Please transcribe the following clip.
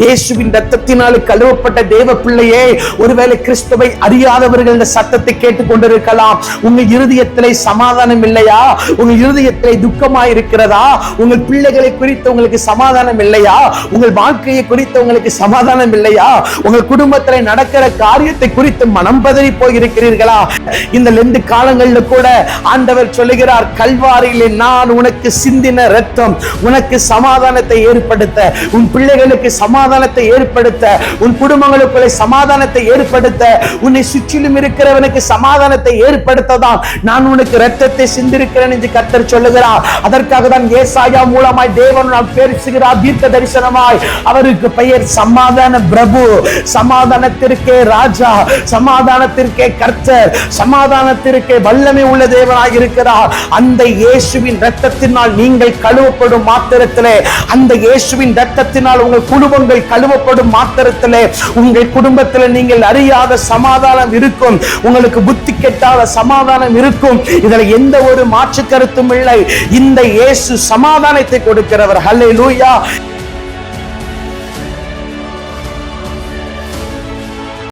இயேசுவின் இரத்தத்தினால் கழுவப்பட்ட தேவ பிள்ளையே, ஒருவேளை கிறிஸ்துவை அறியாதவர்கள் இந்த சத்தத்தை கேட்டுக் கொண்டிருக்கலாம். உங்க இருதயத்திலே சமாதானம் இல்லையா? உங்க இருதயத்திலே துக்கமாய் இருக்கிறதா? உங்கள் பிள்ளைகளை குறித்து உங்களுக்கு சமாதானம் இல்லையா? உங்கள் வாழ்க்கையை குறித்து உங்களுக்கு சமாதானம் இல்லையா? உங்கள் குடும்பத்தில் நடக்கிற காரியத்தை குறித்து மனம் பதறி போயிருக்கிறீர்களா? இந்த லெந்து காலங்களில் கூட ஆண்டவர் சொல்லுகிறார், கல்வாரியிலே நான் உனக்கு சிந்தின இரத்தம் உனக்கு சமாதானத்தை ஏற்படுத்த, உன் பிள்ளைகளுக்கு சமாதானத்தை ஏற்படுத்த, உன் குடும்பங்களுக்குள்ளே சமாதானத்தை ஏற்படுத்த, உன்னை சுற்றிலும் இருக்கிறவனுக்கு சமாதானத்தை ஏற்படுத்ததான் நான் உனக்கு இரத்தத்தை சிந்திருக்கிறேன் என்று கர்த்தர் சொல்லுகிறார். அதற்காக தான் ஏசாயா மூலமாய் தேவன் நாம் பேசுகிறார் தீர்க்க தரிசனமாய். அவருக்கு பெயர் சமாதான பிரபு, சமாதானத்திற்கே ராஜா, சமாதானத்திற்கே கர்த்தர், சமாதானத்திற்கே வல்லமை உள்ள தேவனாய் இருக்கிறார். அந்த இயேசுவின் இரத்தத்தினால் நீங்கள் கழுவப்படும் மாத்திரத்திலே, அந்த இயேசுவின் இரத்தத்தினால் உங்கள் குடும்பங்கள் கழுவப்படும் மாத்திரத்திலே உங்கள் குடும்பத்தில் நீங்கள் அறியாத சமாதானம் இருக்கும். உங்களுக்கு புத்தி கெட்டாத சமாதானம் இருக்கும். இதில் எந்த ஒரு மாற்று கருத்தும் இல்லை. இந்த இயேசு சமாதானத்தை கொடுக்கிறவர். ஹல்லேலூயா.